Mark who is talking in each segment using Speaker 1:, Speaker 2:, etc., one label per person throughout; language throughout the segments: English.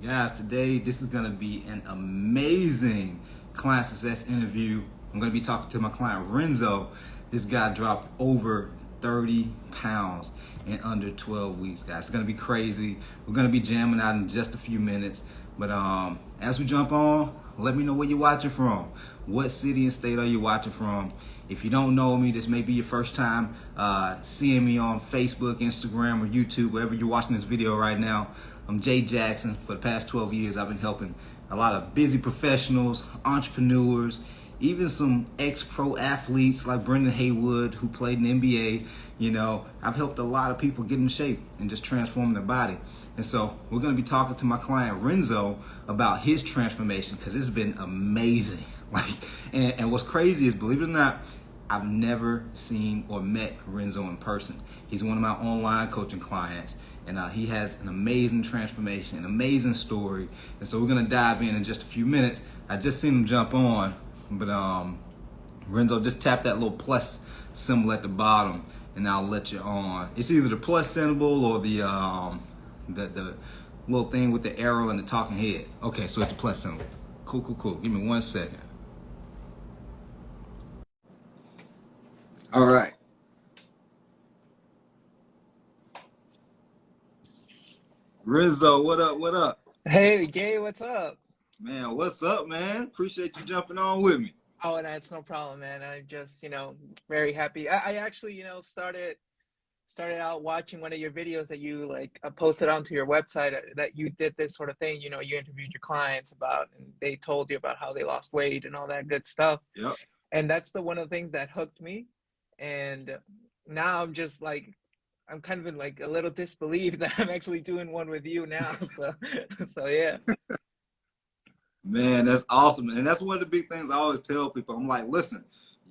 Speaker 1: Guys, today this is going to be an amazing client success interview. I'm going to be talking to my client Renzo. This guy dropped over 30 pounds in under 12 weeks, guys. It's going to be crazy. We're going to be jamming out in just a few minutes. But as we jump on, let me know where you're watching from. What city and state are you watching from? If you don't know me, this may be your first time seeing me on Facebook, Instagram, or YouTube, wherever you're watching this video right now. I'm Jay Jackson. For the past 12 years, I've been helping a lot of busy professionals, entrepreneurs, even some ex-pro athletes like Brendan Haywood, who played in the NBA. You know, I've helped a lot of people get in shape and just transform their body. And so we're going to be talking to my client Renzo about his transformation, because it's been amazing. And what's crazy is, believe it or not, I've never seen or met Renzo in person. He's one of my online coaching clients, and he has an amazing transformation, an amazing story. And so we're gonna dive in just a few minutes. I just seen him jump on, but Renzo, just tap that little plus symbol at the bottom, and I'll let you on. It's either the plus symbol or the little thing with the arrow and the talking head. Okay, so it's the plus symbol. Cool. Give me 1 second. All right. Renzo, what up? What up?
Speaker 2: Hey Jay, what's up?
Speaker 1: Man, what's up, man? Appreciate you jumping on with me.
Speaker 2: Oh, that's no problem, man. I'm just, very happy. I actually, started out watching one of your videos that you posted onto your website that you did this sort of thing. You interviewed your clients about, and they told you about how they lost weight and all that good stuff.
Speaker 1: Yep.
Speaker 2: And that's the one of the things that hooked me. And now I'm just like, I'm kind of in like a little disbelief that I'm actually doing one with you now. So, so yeah.
Speaker 1: Man, that's awesome. And that's one of the big things I always tell people. I'm like, listen,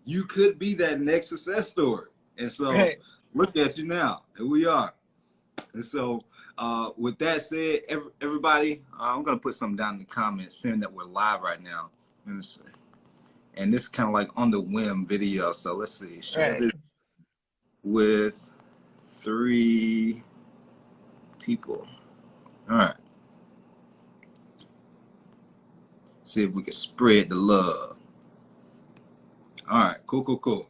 Speaker 1: you could be that next success story. And so
Speaker 2: Right.
Speaker 1: look at you now. Here we are. And so with that said, everybody, I'm going to put something down in the comments saying that we're live right now. Let me see. And this is kind of like on the whim video. So let's see. Share
Speaker 2: Right.
Speaker 1: this with 3 people. All right. See if we can spread the love. All right, cool.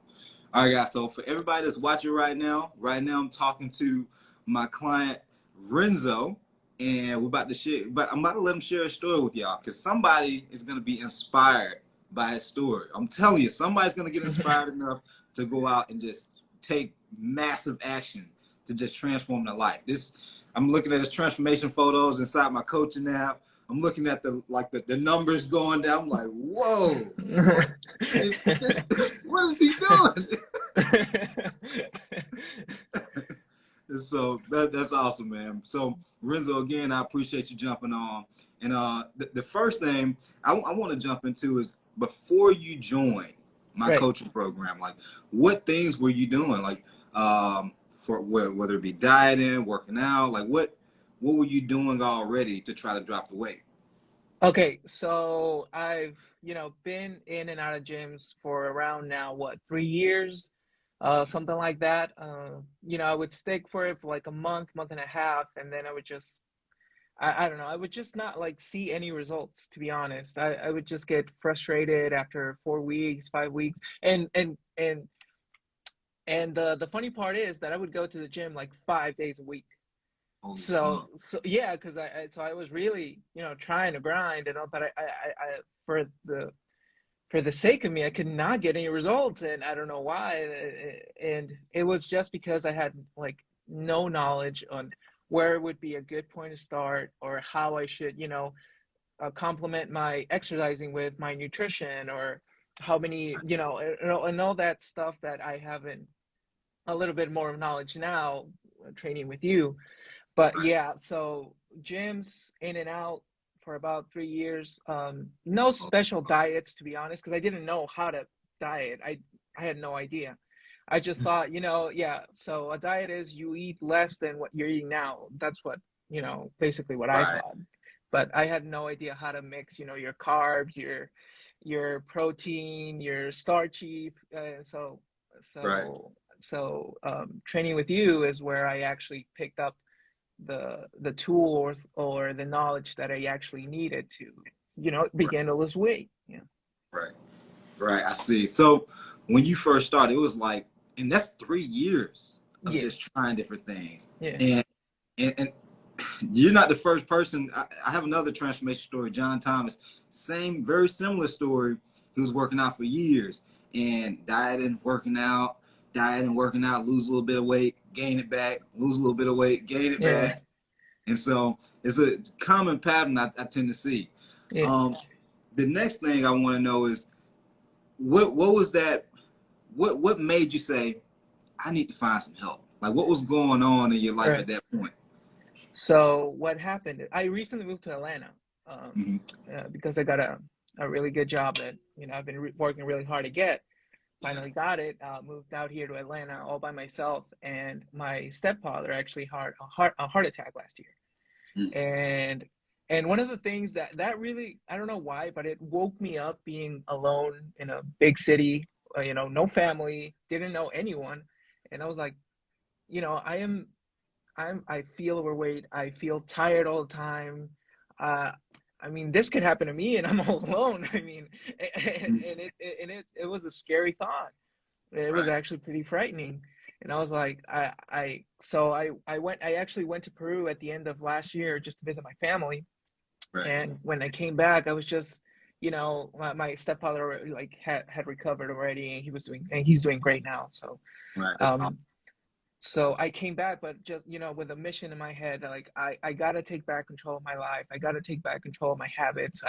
Speaker 1: All right, guys. So for everybody that's watching right now I'm talking to my client Renzo, and we're about to share. But I'm about to let him share a story with y'all, because somebody is going to be inspired by his story. I'm telling you, somebody's going to get inspired enough to go out and just take massive action to just transform their life. I'm looking at his transformation photos inside my coaching app. I'm looking at the numbers going down. I'm like, whoa, what is he doing? So that's awesome, man. So Renzo, again, I appreciate you jumping on. And the first thing I want to jump into is, before you join my
Speaker 2: Right.
Speaker 1: coaching program, like, what things were you doing? Like, for whether it be dieting, working out, like what were you doing already to try to drop the weight?
Speaker 2: Okay, so I've, been in and out of gyms for around now, what, 3 years, something like that. I would stick for it for like a month, month and a half, and then I would just, I don't know, I would just not like see any results, to be honest. I would just get frustrated after 4 weeks, 5 weeks, and the funny part is that I would go to the gym like 5 days a week.
Speaker 1: Holy
Speaker 2: So
Speaker 1: smoke.
Speaker 2: so yeah, because I was really trying to grind and all, but I for the sake of me, I could not get any results, and I don't know why. And it was just because I had like no knowledge on where would be a good point to start, or how I should complement my exercising with my nutrition, or how many and all that stuff that I haven't a little bit more of knowledge now, training with you. But
Speaker 1: Right.
Speaker 2: yeah, so gyms in and out for about 3 years. No special diets, to be honest, because I didn't know how to diet. I had no idea. I just thought, yeah. So a diet is you eat less than what you're eating now. That's what, basically what I
Speaker 1: Right.
Speaker 2: thought. But I had no idea how to mix, your carbs, your protein, your starchy.
Speaker 1: Right.
Speaker 2: So training with you is where I actually picked up the tools or the knowledge that I actually needed to, begin to lose weight. Yeah.
Speaker 1: Right. Right. I see. So when you first started, it was like, and that's 3 years of
Speaker 2: Yeah.
Speaker 1: just trying different things.
Speaker 2: Yeah.
Speaker 1: And you're not the first person. I have another transformation story. John Thomas, same, very similar story. He was working out for years and dieting, working out, lose a little bit of weight, gain it back, lose a little bit of weight, gain it
Speaker 2: Yeah.
Speaker 1: back. And so it's a common pattern I tend to see.
Speaker 2: Yeah.
Speaker 1: Um, the next thing I want to know is what was that? What made you say I need to find some help? Like what was going on in your life
Speaker 2: Right.
Speaker 1: at that point?
Speaker 2: So what happened? I recently moved to Atlanta,
Speaker 1: Mm-hmm.
Speaker 2: because I got a really good job that I've been working really hard to get.
Speaker 1: Yeah.
Speaker 2: Finally got it. Moved out here to Atlanta all by myself, and my stepfather actually had a heart attack last year.
Speaker 1: Mm.
Speaker 2: And one of the things that really, I don't know why, but it woke me up being alone in a big city, no family, didn't know anyone, and I was like, I am I feel overweight. I feel tired all the time. Uh, I mean, this could happen to me, and I'm all alone. I mean,
Speaker 1: Mm.
Speaker 2: and it was a scary thought. It was
Speaker 1: Right.
Speaker 2: actually pretty frightening. And I was like, I actually went to Peru at the end of last year just to visit my family.
Speaker 1: Right.
Speaker 2: And when I came back, I was just, my stepfather like had recovered already, and he's doing great now. So,
Speaker 1: Right. That's awesome.
Speaker 2: um, so I came back, but just, with a mission in my head, like I gotta take back control of my life. I gotta take back control of my habits.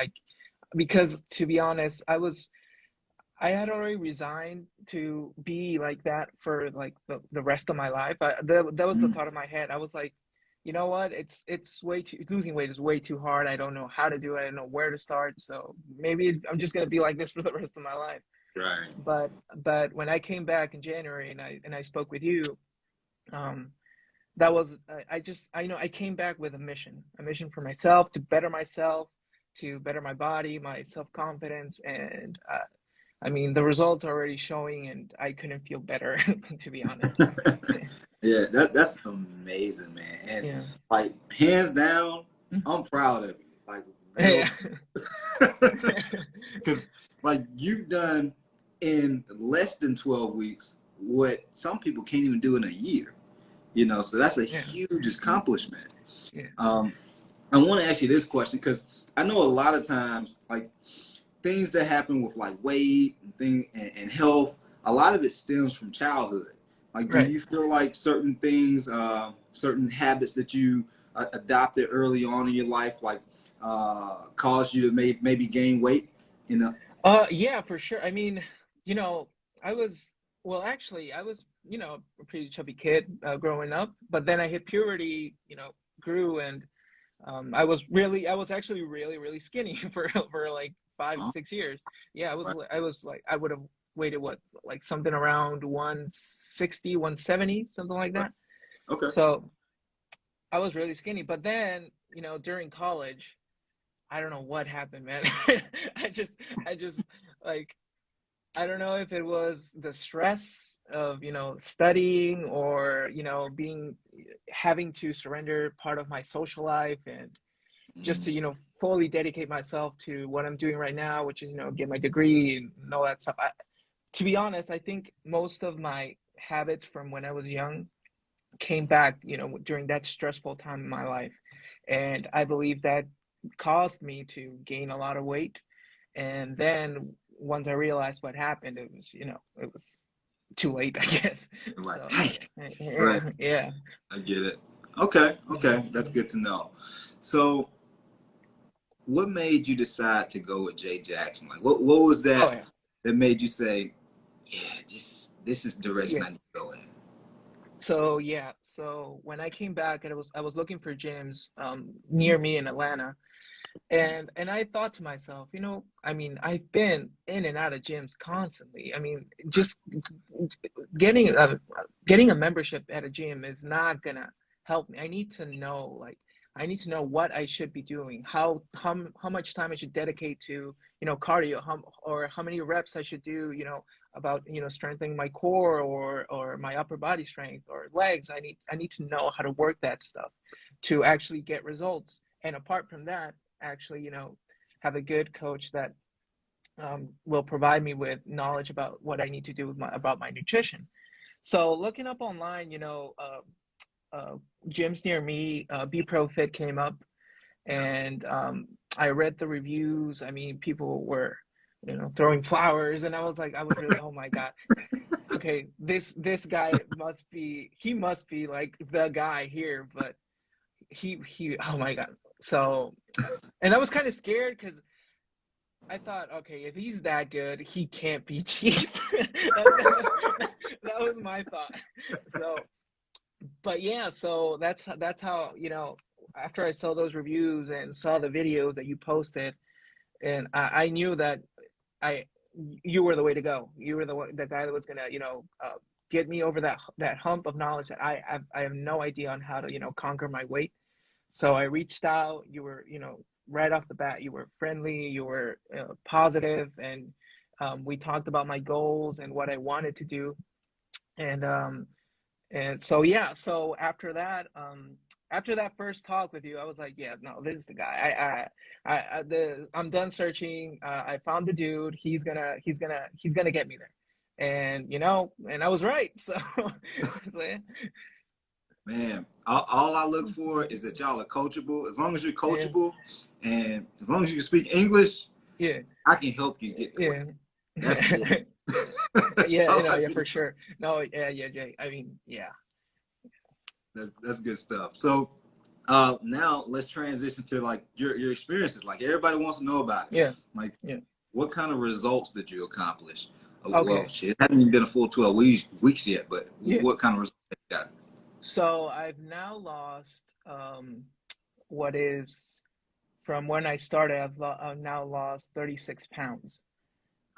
Speaker 2: Because to be honest, I had already resigned to be like that for like the rest of my life. That was the
Speaker 1: Mm.
Speaker 2: thought in my head. I was like, you know what? It's way too losing weight is way too hard. I don't know how to do it. I don't know where to start. So maybe I'm just gonna be like this for the rest of my life.
Speaker 1: Right.
Speaker 2: But when I came back in January and I spoke with you, um, that was I came back with a mission for myself, to better my body, my self confidence, and I mean, the results are already showing, and I couldn't feel better, to be honest.
Speaker 1: Yeah, that's amazing, man. And
Speaker 2: Yeah.
Speaker 1: like hands down, I'm proud of you. Like real,
Speaker 2: Yeah.
Speaker 1: because like you've done in less than 12 weeks what some people can't even do in a year. So that's a
Speaker 2: Yeah.
Speaker 1: huge accomplishment.
Speaker 2: Yeah.
Speaker 1: Um, I want to ask you this question because I know a lot of times, like things that happen with like weight and health, a lot of it stems from childhood. Like, do
Speaker 2: Right.
Speaker 1: you feel like certain things, certain habits that you adopted early on in your life, like caused you to maybe gain weight?
Speaker 2: Yeah, for sure. I mean, you know, I was actually, I was, a pretty chubby kid growing up, but then I hit puberty, grew, and I was actually really, really skinny for like five,
Speaker 1: Oh,
Speaker 2: 6 years. Yeah,
Speaker 1: right.
Speaker 2: I was like, I would have weighted what, like something around 160, 170, something like
Speaker 1: Right.
Speaker 2: that.
Speaker 1: Okay.
Speaker 2: So I was really skinny. But then, during college, I don't know what happened, man. I just, I just like, I don't know if it was the stress of, studying, or, having to surrender part of my social life, and just to,
Speaker 1: Mm.
Speaker 2: fully dedicate myself to what I'm doing right now, which is, get my degree and all that stuff. To be honest, I think most of my habits from when I was young came back, during that stressful time in my life. And I believe that caused me to gain a lot of weight. And then once I realized what happened, it was too late, I guess.
Speaker 1: Like,
Speaker 2: So,
Speaker 1: dang. Right.
Speaker 2: yeah.
Speaker 1: I get it. Okay.
Speaker 2: Yeah.
Speaker 1: Okay. That's good to know. So, what made you decide to go with Jay Jackson? Like, what was
Speaker 2: Oh,
Speaker 1: that
Speaker 2: yeah.
Speaker 1: that made you say, yeah, this is the direction
Speaker 2: Yeah.
Speaker 1: I need to go in?
Speaker 2: So yeah, so when I came back, and I was looking for gyms near me in Atlanta, and I thought to myself, I mean, I've been in and out of gyms constantly. I mean, just getting a getting a membership at a gym is not gonna help me. I need to know what I should be doing, how much time I should dedicate to, cardio, or how many reps I should do, about, strengthening my core, or my upper body strength or legs. I need to know how to work that stuff. to actually get results. And apart from that, actually, have a good coach that will provide me with knowledge about what I need to do with about my nutrition. So looking up online, uh, gyms near me, Be Pro Fit came up,
Speaker 1: Yeah.
Speaker 2: and I read the reviews. I mean, people were, throwing flowers, and I was really, oh my God, okay, this guy he must be like the guy here, but oh my God. So, and I was kind of scared because I thought, okay, if he's that good, he can't be cheap. That was my thought. So, but yeah, so that's how, after I saw those reviews and saw the videos that you posted, and I knew that I you were the way to go. You were the guy that was gonna, get me over that hump of knowledge that I have no idea on how to, conquer my weight. So I reached out. You were, right off the bat, you were friendly, you were positive, and we talked about my goals and what I wanted to do. And and so yeah, so after that first talk with you, I was like, yeah, no, this is the guy. I'm done searching. I found the dude. He's gonna get me there. And and I was right. So, so yeah.
Speaker 1: Man, all I look for is that y'all are coachable. As long as you're
Speaker 2: Yeah,
Speaker 1: coachable and as long as you can speak English,
Speaker 2: yeah,
Speaker 1: I can help you get the weight.
Speaker 2: yeah.
Speaker 1: That's it. That's
Speaker 2: Yeah,
Speaker 1: all I
Speaker 2: yeah,
Speaker 1: need.
Speaker 2: for sure. No, yeah, yeah, Jay. I mean, yeah,
Speaker 1: That's good stuff. So now let's transition to like your experiences. Like everybody wants to know about it.
Speaker 2: yeah,
Speaker 1: Like
Speaker 2: yeah.
Speaker 1: what kind of results did you accomplish? Well,
Speaker 2: Okay,
Speaker 1: shit, it hasn't even been a full 12 weeks yet, but
Speaker 2: yeah.
Speaker 1: what kind of results have you got?
Speaker 2: So I've now lost what is from when I started. I've now lost 36 pounds.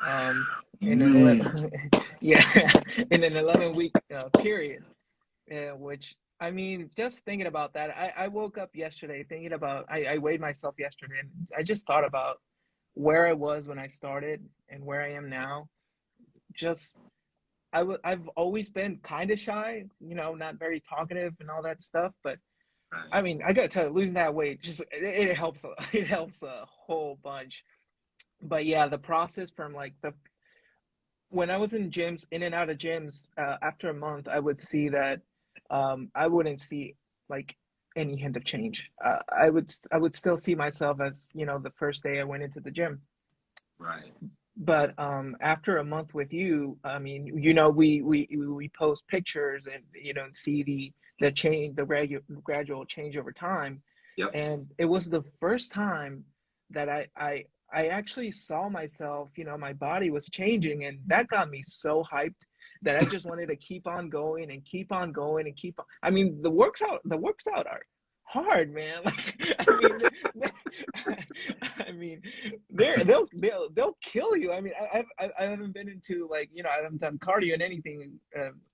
Speaker 2: Um, in an
Speaker 1: Man,
Speaker 2: 11 yeah, in an 11-week period. Which, I mean, just thinking about that, I woke up yesterday thinking about, I weighed myself yesterday, and I just thought about where I was when I started and where I am now. Just, I've always been kind of shy, not very talkative and all that stuff. But I
Speaker 1: right.
Speaker 2: mean, I gotta tell you, losing that weight just it helps. It helps a whole bunch. But yeah, the process from like the when I was in and out of gyms, after a month, I would see that I wouldn't see like any hint of change. I would still see myself as, the first day I went into the gym.
Speaker 1: Right.
Speaker 2: But after a month with you, I mean, we post pictures and, see the change, the gradual change over time.
Speaker 1: Yep.
Speaker 2: And it was the first time that I actually saw myself, my body was changing, and that got me so hyped that I just wanted to keep on going and keep on going and keep on. I mean, the works out are hard, man. Like, I mean, they'll kill you. I mean, I haven't been into, like, I haven't done cardio and anything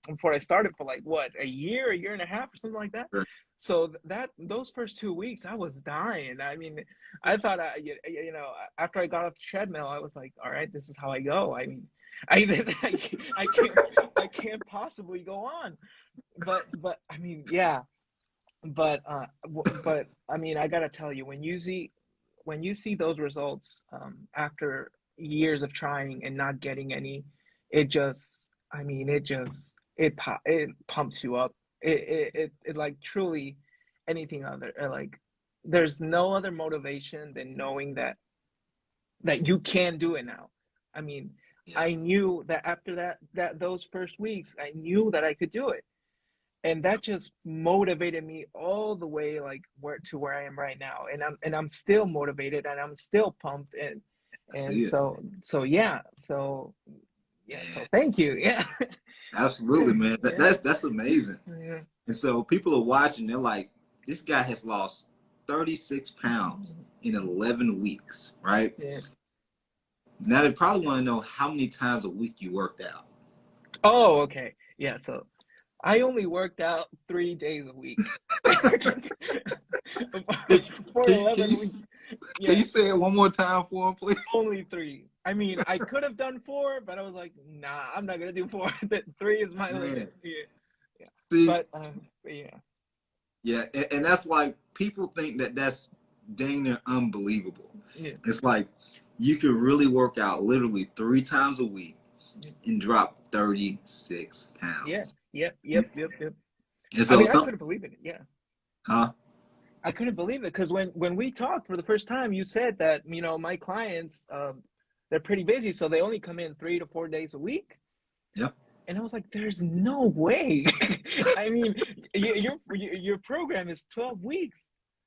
Speaker 2: before I started for like what, a year and a half or something like that.
Speaker 1: Sure.
Speaker 2: So that those first 2 weeks, I was dying. I mean, I thought, after I got off the treadmill, I was like, all right, this is how I go. I mean, I can't possibly go on. But I mean, yeah. But I mean, I gotta tell you, when you see those results, after years of trying and not getting any, it just, I mean, it pumps you up. It like, truly, anything other, like, there's no other motivation than knowing that you can do it now. I mean,
Speaker 1: Yeah.
Speaker 2: I knew that after those first weeks, I knew that I could do it, and that just motivated me all the way, like, where I am right now. And I'm still motivated, and I'm still pumped, and
Speaker 1: I see it.
Speaker 2: yeah, so yeah, so
Speaker 1: Man,
Speaker 2: thank you. Yeah.
Speaker 1: absolutely, man.
Speaker 2: Yeah,
Speaker 1: That's amazing.
Speaker 2: yeah,
Speaker 1: And so people are watching, they're like, this guy has lost 36 pounds in 11 weeks, right?
Speaker 2: yeah.
Speaker 1: Now they probably want to know how many times a week you worked out.
Speaker 2: Oh, okay. Yeah, so I only worked out 3 days a week.
Speaker 1: Can,
Speaker 2: For
Speaker 1: can
Speaker 2: 11 weeks.
Speaker 1: can
Speaker 2: Yeah,
Speaker 1: you say it one more time for him, please?
Speaker 2: only three. I mean, I could have done four, but I was like, nah, I'm not gonna do four. Three is my
Speaker 1: Man,
Speaker 2: limit. Yeah, yeah.
Speaker 1: see,
Speaker 2: But yeah,
Speaker 1: Yeah, and that's like people think that that's dang near unbelievable.
Speaker 2: Yeah.
Speaker 1: It's like you can really work out literally 3 times a week and drop 36
Speaker 2: Yeah.
Speaker 1: pounds.
Speaker 2: Yep. Yep. Yep. Yep.
Speaker 1: And
Speaker 2: I
Speaker 1: so
Speaker 2: mean, I
Speaker 1: some,
Speaker 2: couldn't believe it. Yeah.
Speaker 1: huh?
Speaker 2: I couldn't believe it because when we talked for the first time, you said that, my clients, they're pretty busy, so they only come in 3 to 4 days a week.
Speaker 1: Yep.
Speaker 2: And I was like, there's no way. I mean, your program is 12 weeks.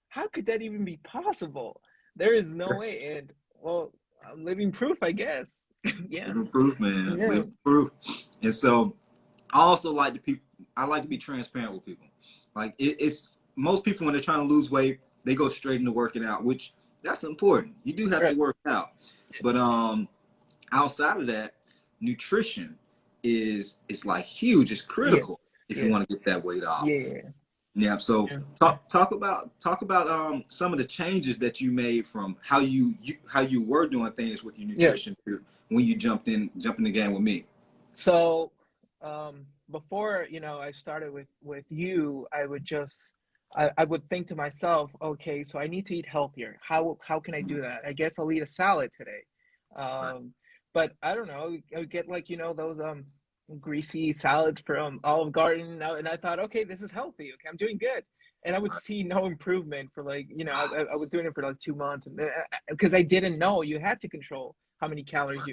Speaker 2: How could that even be possible? There is no way. And well, I'm living proof, I guess. Yeah.
Speaker 1: Living proof, man.
Speaker 2: Yeah.
Speaker 1: Living proof. And so I also like to people. I like to be transparent with people. Like it's most people when they're trying to lose weight, they go straight into working out, which that's important. You do have to
Speaker 2: Right.
Speaker 1: work out, but outside of that, nutrition is like huge. It's
Speaker 2: Yeah.
Speaker 1: critical if you
Speaker 2: Yeah.
Speaker 1: want to get that weight off.
Speaker 2: Yeah.
Speaker 1: Yeah. So
Speaker 2: Yeah.
Speaker 1: talk about some of the changes that you made from how you were doing things with your
Speaker 2: Yeah.
Speaker 1: nutrition to when you jumped in the game with me.
Speaker 2: So, before, I started with you, I would think to myself, okay, so I need to eat healthier. How can I do that? I guess I'll eat a salad today.
Speaker 1: Right.
Speaker 2: But I don't know. I would get like, those greasy salads from Olive Garden, and I thought, okay, this is healthy. Okay, I'm doing good. And I would
Speaker 1: Right.
Speaker 2: see no improvement for like, I was doing it for like 2 months, and because I didn't know you had to control how many calories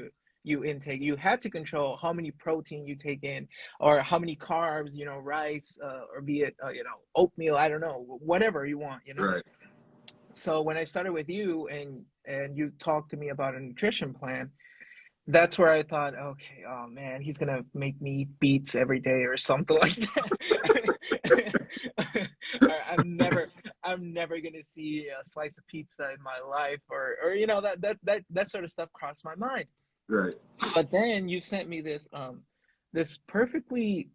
Speaker 2: you intake. You have to control how many protein you take in, or how many carbs, rice, or be it, oatmeal, I don't know, whatever you want.
Speaker 1: Right.
Speaker 2: So when I started with you, and you talked to me about a nutrition plan, that's where I thought, okay, oh man, he's gonna make me eat beets every day or something like that. I'm never gonna see a slice of pizza in my life, or that sort of stuff crossed my mind.
Speaker 1: Right.
Speaker 2: But then you sent me this perfectly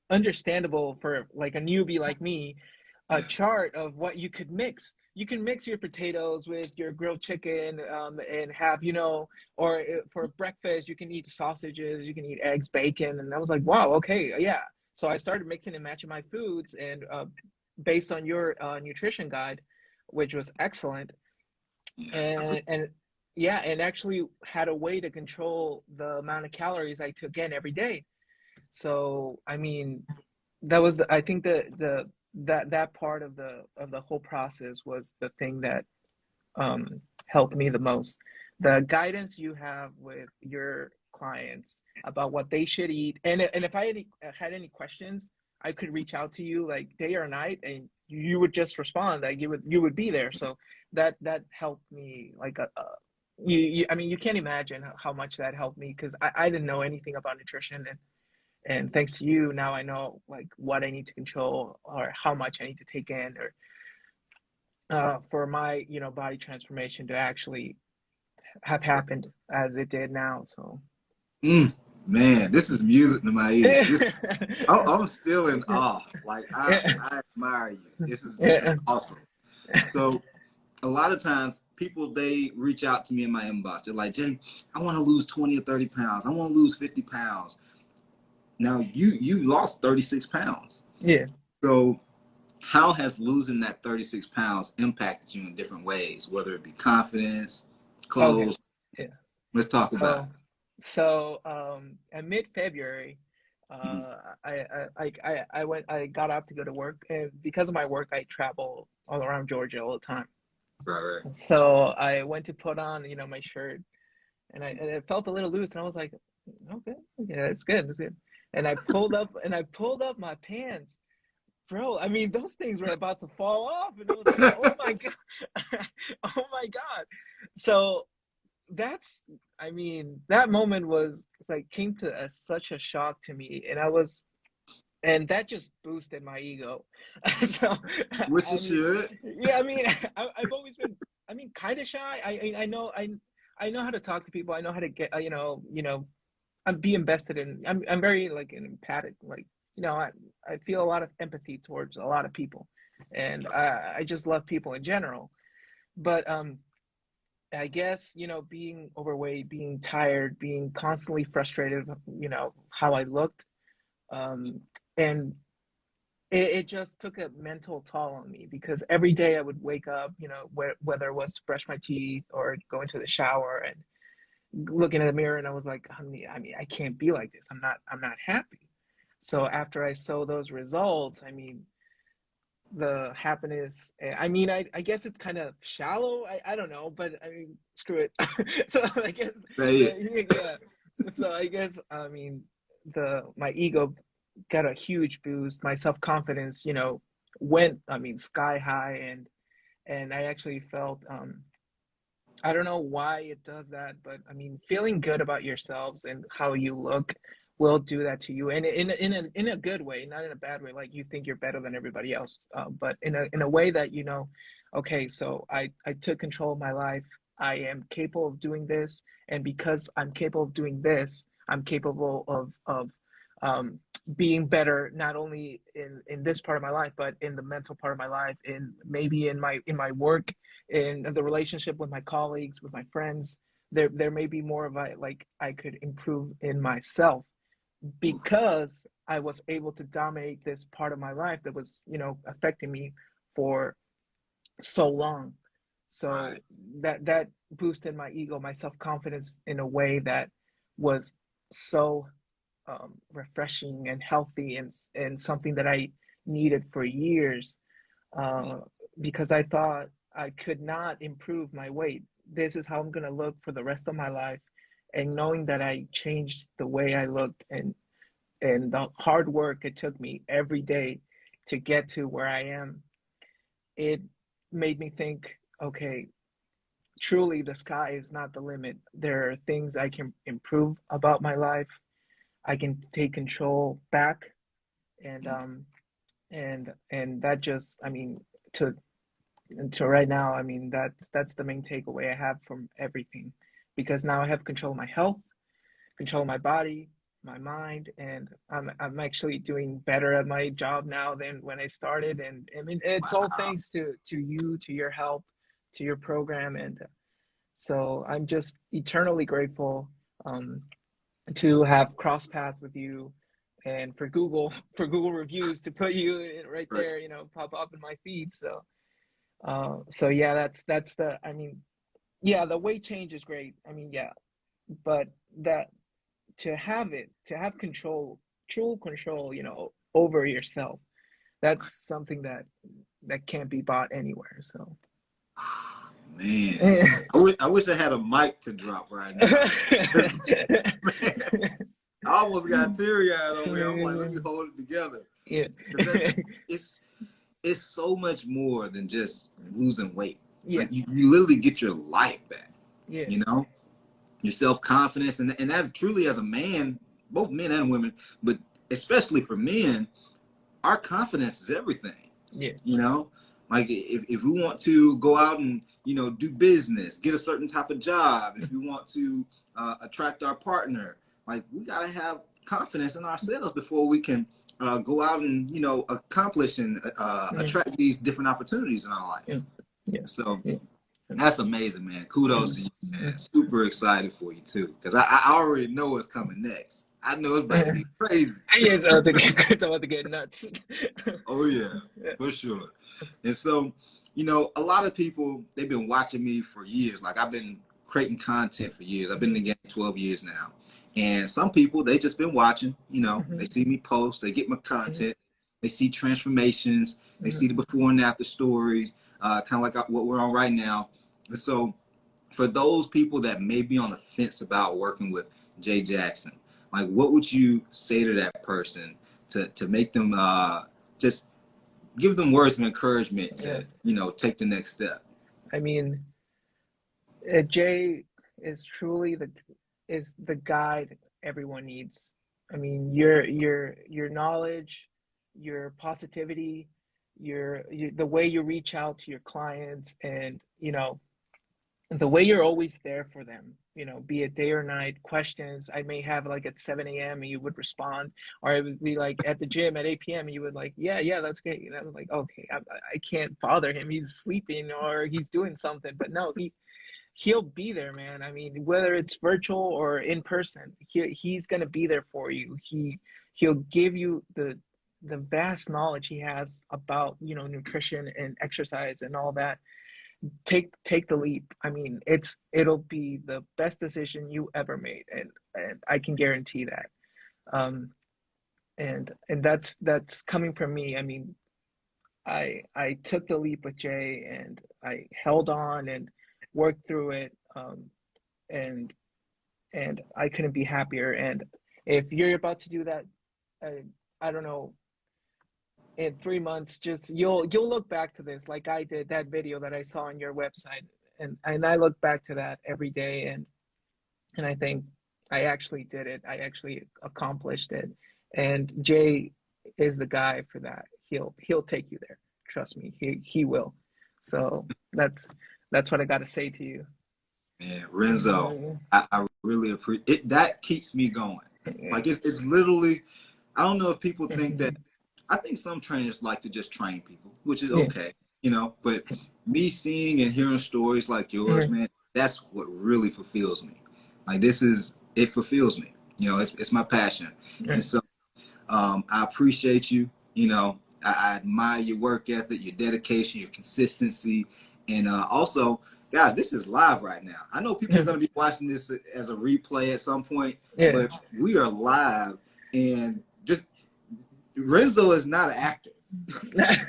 Speaker 2: understandable for like a newbie like me, a chart of what you could mix. You can mix your potatoes with your grilled chicken, and have, or for breakfast, you can eat sausages, you can eat eggs, bacon. And I was like, wow, okay, yeah. So I started mixing and matching my foods, and based on your nutrition guide, which was excellent,
Speaker 1: Yeah.
Speaker 2: and yeah, and actually had a way to control the amount of calories I took in every day. So I mean, that was I think that part of the whole process was the thing that helped me the most. The guidance you have with your clients about what they should eat, and if I had any questions, I could reach out to you like day or night, and you would just respond. Like you would be there. So that helped me like I mean, you can't imagine how much that helped me, because I didn't know anything about nutrition, and thanks to you, now I know like what I need to control, or how much I need to take in, or for my body transformation to actually have happened as it did now. So
Speaker 1: Mm, man, this is music to my ears. I'm still in awe. Like
Speaker 2: yeah,
Speaker 1: I admire you. This is
Speaker 2: yeah,
Speaker 1: awesome. So a lot of times people they reach out to me in my inbox. They're like, Jay, I want to lose 20 or 30 pounds. I want to lose 50 pounds. Now you lost 36 pounds.
Speaker 2: yeah.
Speaker 1: So how has losing that 36 pounds impacted you in different ways, whether it be confidence,
Speaker 2: Okay,
Speaker 1: clothes?
Speaker 2: yeah.
Speaker 1: Let's talk about
Speaker 2: So, in mid-February,
Speaker 1: it. Mhm.
Speaker 2: I got up to go to work, and because of my work, I travel all around Georgia all the time.
Speaker 1: Right, right.
Speaker 2: So I went to put on, my shirt, and it felt a little loose, and I was like, okay, yeah, it's good, it's good. And I pulled up my pants, bro. I mean, those things were about to fall off, and I was like, oh my God, oh my God. So that's, I mean, that moment was it's like came to such a shock to me, and that just boosted my ego. So
Speaker 1: Which
Speaker 2: I
Speaker 1: it
Speaker 2: mean,
Speaker 1: should.
Speaker 2: yeah, I mean, I've always been, I mean, kind of shy. I know how to talk to people. I know how to get, I'm be invested in. I'm very like an empathic, like, I feel a lot of empathy towards a lot of people, and I just love people in general. But I guess, being overweight, being tired, being constantly frustrated, how I looked, um, and it just took a mental toll on me because every day I would wake up, whether it was to brush my teeth or go into the shower and looking in the mirror, and I was like, I mean, I can't be like this. I'm not happy. So after I saw those results, I mean, the happiness, I mean, I guess it's kind of shallow. I don't know, but I mean, screw it. So I guess
Speaker 1: Say it.
Speaker 2: yeah. So I guess, I mean, the my ego got a huge boost. My self-confidence, went, I mean, sky high, and I actually felt, I don't know why it does that, but I mean, feeling good about yourselves and how you look will do that to you, and in a good way, not in a bad way. Like you think you're better than everybody else, but in a way that okay, so I took control of my life. I am capable of doing this, and because I'm capable of doing this, I'm capable of um, being better, not only in this part of my life, but in the mental part of my life, in maybe in my work, in the relationship with my colleagues, with my friends. There may be more of a, like, I could improve in myself because I was able to dominate this part of my life that was, affecting me for so long. So
Speaker 1: Right.
Speaker 2: that boosted my ego, my self-confidence in a way that was so refreshing and healthy, and something that I needed for years, uh, because I thought I could not improve my weight. This is how I'm going to look for the rest of my life. And knowing that I changed the way I looked, and the hard work it took me every day to get to where I am, it made me think, okay, truly the sky is not the limit. There are things I can improve about my life. I can take control back, and that just, I mean, to right now, I mean, that's the main takeaway I have from everything, because now I have control of my health, control of my body, my mind, and I'm actually doing better at my job now than when I started. And I mean, it's all
Speaker 1: Wow.
Speaker 2: thanks to you, to your help, to your program, and so I'm just eternally grateful, um, to have cross paths with you, and for Google reviews to put you right
Speaker 1: Right.
Speaker 2: there, pop up in my feed. So yeah, that's the, I mean, yeah, the weight change is great. I mean, yeah, but that to have control, true control, over yourself, that's something that can't be bought anywhere. So
Speaker 1: Man, I wish I had a mic to drop right now. Man, I almost got teary eyed over here. I'm like, let me hold it together.
Speaker 2: yeah.
Speaker 1: Because it's it's so much more than just losing weight.
Speaker 2: Yeah.
Speaker 1: Like you literally get your life back,
Speaker 2: Yeah.
Speaker 1: you know, your self confidence, and that's truly, as a man, both men and women, but especially for men, our confidence is everything.
Speaker 2: Yeah.
Speaker 1: You know, like if we want to go out and do business, get a certain type of job, if we want to attract our partner, like we gotta have confidence in ourselves before we can go out and accomplish and
Speaker 2: Yeah.
Speaker 1: attract these different opportunities in our life.
Speaker 2: Yeah. Yeah.
Speaker 1: So
Speaker 2: Yeah.
Speaker 1: that's amazing, man. Kudos to you,
Speaker 2: Yeah.
Speaker 1: man. Super excited for you too, because I already know what's coming next. I know it's about to
Speaker 2: Yeah.
Speaker 1: get crazy.
Speaker 2: Yeah, it's about to get nuts.
Speaker 1: Oh yeah,
Speaker 2: Yeah.
Speaker 1: for sure. And so, a lot of people, they've been watching me for years. Like I've been creating content for years. I've been in the game 12 years now. And some people, they just been watching, they
Speaker 2: Mhm.
Speaker 1: see me post, they get my
Speaker 2: Mhm.
Speaker 1: content, they see transformations, they
Speaker 2: Mhm.
Speaker 1: see the before and after stories, kind of like what we're on right now. And so for those people that may be on the fence about working with Jay Jackson, like what would you say to that person to make them just give them words of encouragement
Speaker 2: Yeah.
Speaker 1: to take the next step?
Speaker 2: I mean, Jay is truly the guide everyone needs. I mean, your knowledge, your positivity, the way you reach out to your clients, and the way you're always there for them, be it day or night. Questions I may have, like, at 7 a.m. and you would respond, or it would be like at the gym at 8 p.m. and you would, like, yeah, yeah, that's great. And I was like, okay, I can't bother him. He's sleeping or he's doing something, but no, he'll be there, man. I mean, whether it's virtual or in person, he's gonna be there for you. He'll give you the vast knowledge he has about, you know, nutrition and exercise and all that. Take the leap. I mean, it'll be the best decision you ever made, and I can guarantee that. Um, and that's coming from me. I mean, I took the leap with Jay, and I held on and worked through it. And and I couldn't be happier. And if you're about to do that, I, I don't know, in 3 months, just you'll look back to this like I did that video that I saw on your website, and I look back to that every day, and I think I actually did it. I actually accomplished it. And Jay is the guy for that. He'll take you there. Trust me, he will. So that's what I got to say to you.
Speaker 1: Man, Renzo,
Speaker 2: Mhm.
Speaker 1: I really appreciate it. That keeps me going. Like it's literally, I don't know if people think that, I think some trainers like to just train people, which is
Speaker 2: Yeah.
Speaker 1: okay, you know, but me seeing and hearing stories like yours,
Speaker 2: Mhm.
Speaker 1: man, that's what really fulfills me. Like it fulfills me. You know, it's my passion. And
Speaker 2: Mhm.
Speaker 1: so I appreciate you. You know, I admire your work ethic, your dedication, your consistency, and also, guys, this is live right now. I know people are going to be watching this as a replay at some point,
Speaker 2: Yeah.
Speaker 1: but we are live, and just Renzo is not an actor.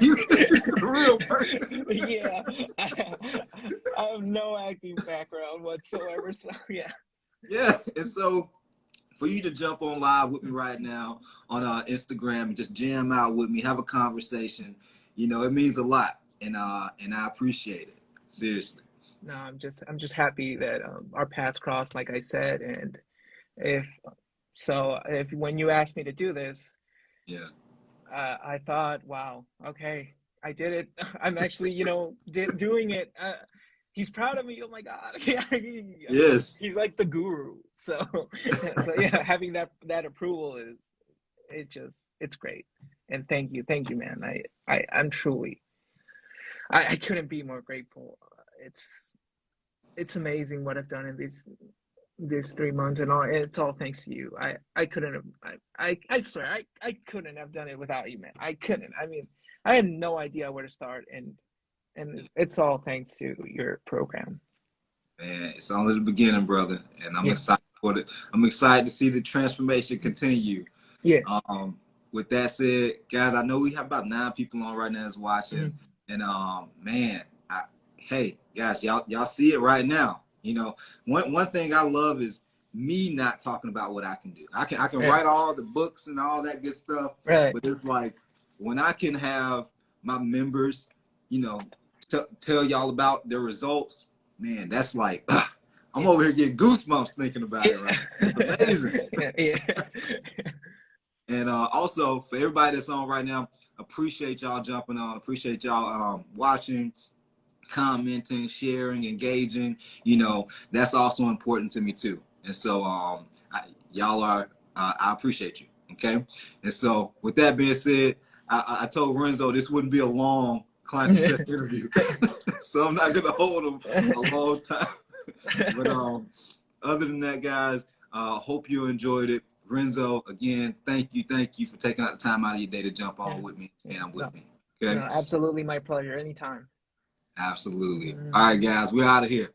Speaker 1: He's a real person.
Speaker 2: Yeah. I have no acting background whatsoever. So yeah.
Speaker 1: Yeah, and so for you to jump on live with me right now on Instagram and just jam out with me, have a conversation, you know, it means a lot, and I appreciate it, seriously.
Speaker 2: No, I'm just happy that our paths crossed, like I said. And if if when you asked me to do this,
Speaker 1: Yeah.
Speaker 2: I thought, wow, okay, I did it. I'm actually, doing it. He's proud of me. Oh my God. Yeah,
Speaker 1: Yes.
Speaker 2: he's like the guru. So, so yeah, having that approval it's great. And thank you, man. I'm truly, I couldn't be more grateful. It's amazing what I've done in these 3 months, and all. It's all thanks to you. I couldn't have. I swear I couldn't have done it without you, man. I couldn't. I mean, I had no idea where to start, and it's all thanks to your program.
Speaker 1: Man, it's only the beginning, brother, and I'm
Speaker 2: Yeah,
Speaker 1: excited for it. I'm excited to see the transformation continue.
Speaker 2: yeah.
Speaker 1: Um, with that said, guys, I know we have about 9 people on right now that's watching,
Speaker 2: Mhm.
Speaker 1: and man, hey, guys, y'all see it right now. You know, one thing I love is me not talking about what I can do. I can
Speaker 2: Yeah,
Speaker 1: write all the books and all that good stuff,
Speaker 2: right.
Speaker 1: but it's like when I can have my members, you know, tell y'all about their results, man, that's like I'm
Speaker 2: Yeah,
Speaker 1: over here getting goosebumps thinking about it right now. It's amazing.
Speaker 2: yeah, yeah.
Speaker 1: And also for everybody that's on right now, appreciate y'all jumping on, appreciate y'all watching, commenting, sharing, engaging. You know, that's also important to me too. And so y'all are, I appreciate you. Okay. And so with that being said, I told Renzo this wouldn't be a long client success interview. So I'm not going to hold him a long time. But other than that, guys, hope you enjoyed it. Renzo, again, thank you for taking out the time out of your day to jump
Speaker 2: Yeah,
Speaker 1: on with me
Speaker 2: yeah.
Speaker 1: and with
Speaker 2: No,
Speaker 1: me.
Speaker 2: no,
Speaker 1: Okay,
Speaker 2: absolutely my pleasure. Anytime.
Speaker 1: absolutely. All right,
Speaker 2: Mhm.
Speaker 1: guys, we're out of here.